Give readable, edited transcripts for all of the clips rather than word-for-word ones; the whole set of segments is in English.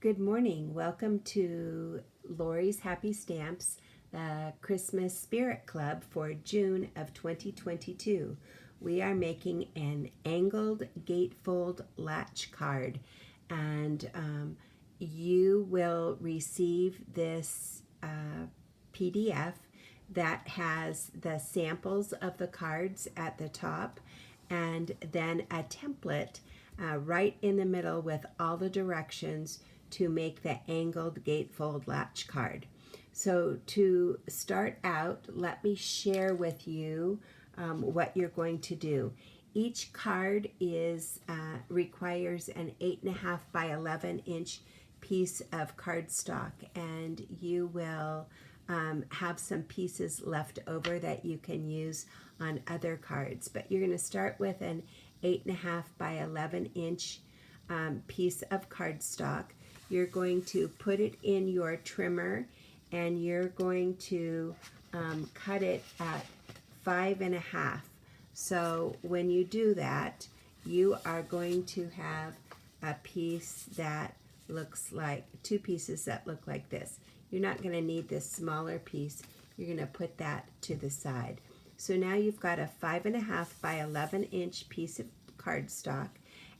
Good morning. Welcome to Lori's Happy Stamps, the Christmas Spirit Club for June of 2022. We are making an angled gatefold latch card, and you will receive this PDF that has the samples of the cards at the top and then a template right in the middle with all the directions to make the angled gatefold latch card. So to start out, let me share with you what you're going to do. Each card requires an 8.5 by 11 inch piece of cardstock, and you will have some pieces left over that you can use on other cards. But you're going to start with an 8.5 by 11 inch piece of cardstock. You're going to put it in your trimmer, and you're going to cut it at 5.5. So when you do that, you are going to have a piece that looks like, two pieces that look like this. You're not going to need this smaller piece. You're going to put that to the side. So now you've got a 5.5 by 11 inch piece of cardstock,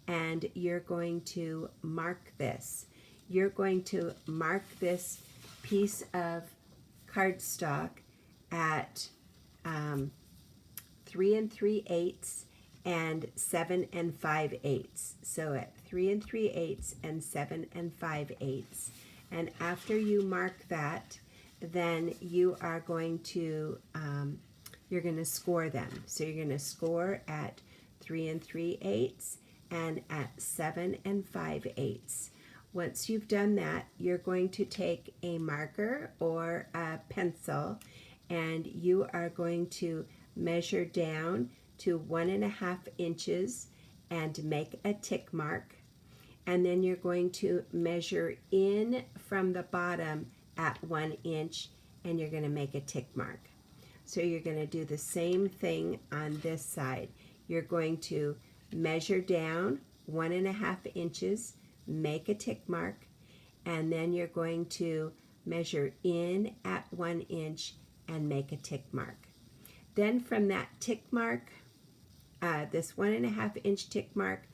and you're going to mark this. You're going to mark this piece of cardstock at 3 3/8 and 7 5/8. So at 3 3/8 and 7 5/8. And after you mark that, then you are going to you're going to score them. So you're going to score at 3 3/8 and at 7 5/8. Once you've done that, you're going to take a marker or a pencil, and you are going to measure down to 1.5 inches and make a tick mark. And then you're going to measure in from the bottom at 1 inch, and you're going to make a tick mark. So you're going to do the same thing on this side. You're going to measure down 1.5 inches, make a tick mark, and then you're going to measure in at 1 inch and make a tick mark. Then from that tick mark, this 1.5 inch tick mark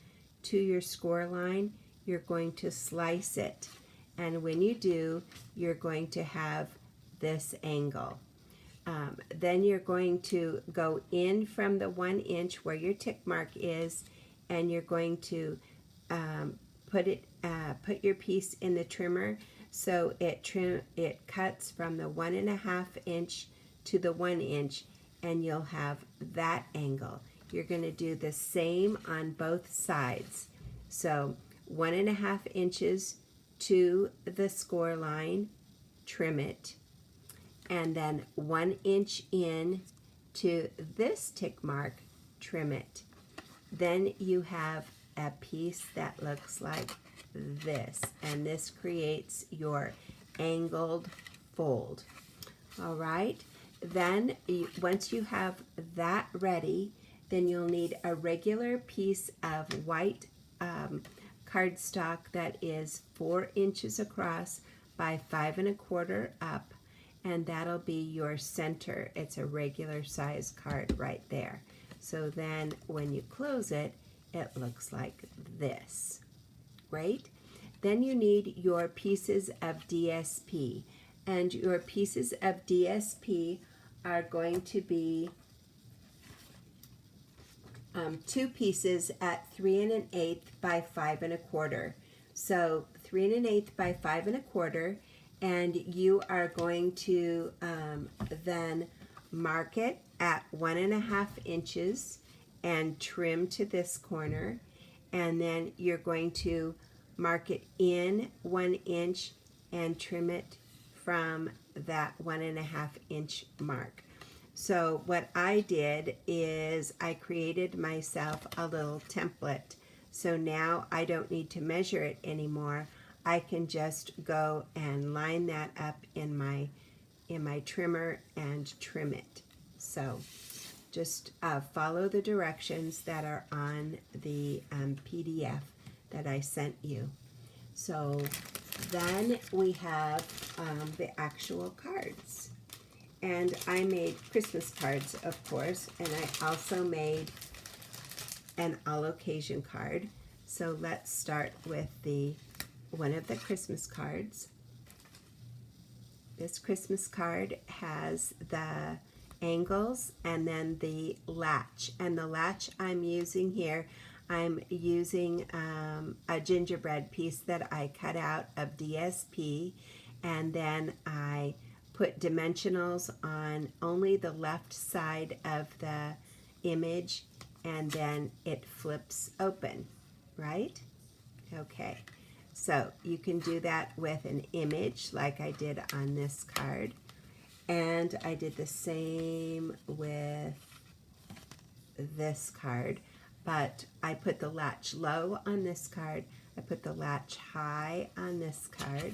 to your score line, you're going to slice it. And when you do, you're going to have this angle. Then you're going to go in from the 1 inch where your tick mark is, and you're going to put your piece in the trimmer so it cuts from the 1.5 inch to the 1 inch, and you'll have that angle. You're going to do the same on both sides. So 1.5 inches to the score line, trim it, and then 1 inch in to this tick mark, trim it. Then you have a piece that looks like this, and this creates your angled fold. All right, then once you have that ready, then you'll need a regular piece of white cardstock that is 4 inches across by 5 1/4 up, and that'll be your center. It's a regular size card right there. So then when you close it, it looks like this. Great. Then you need your pieces of DSP, and your pieces of DSP are going to be two pieces at 3 1/8 by 5 1/4. So 3 1/8 by 5 1/4, and you are going to then mark it at 1.5 inches and trim to this corner, and then you're going to mark it in 1 inch and trim it from that 1.5 inch mark. So what I did is I created myself a little template. So now I don't need to measure it anymore. I can just go and line that up in my trimmer and trim it. So just follow the directions that are on the PDF that I sent you. So Then we have the actual cards. And I made Christmas cards, of course, and I also made an all occasion card. So let's start with one of the Christmas cards. This Christmas card has the angles and then the latch. And the latch I'm using here, I'm using a gingerbread piece that I cut out of DSP, and then I put dimensionals on only the left side of the image, and then it flips open, right? Okay, so you can do that with an image like I did on this card. And I did the same with this card, but I put the latch low on this card. I put the latch high on this card.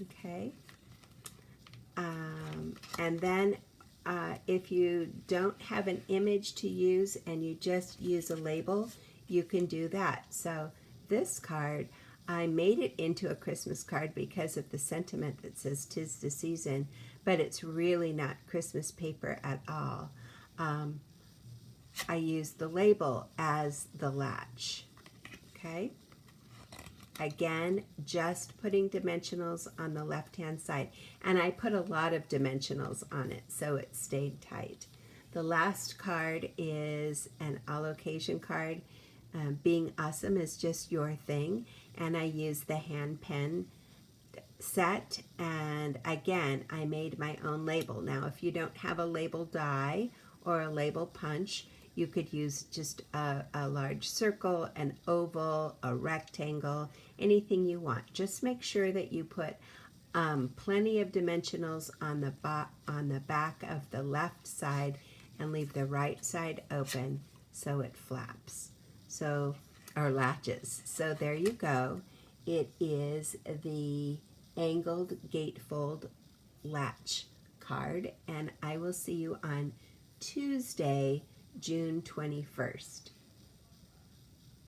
Okay. And then if you don't have an image to use and you just use a label, you can do that. So this card, I made it into a Christmas card because of the sentiment that says 'tis the season, but it's really not Christmas paper at all. I used the label as the latch. Okay. Again, just putting dimensionals on the left-hand side. And I put a lot of dimensionals on it, so it stayed tight. The last card is an all occasion card. Being awesome is just your thing. And I used the hand pen set. And again, I made my own label. Now, if you don't have a label die or a label punch, you could use just a large circle, an oval, a rectangle, anything you want. Just make sure that you put plenty of dimensionals on the back of the left side and leave the right side open so it flaps. So, or latches. So there you go. It is the angled gatefold latch card, and I will see you on Tuesday, June 21st.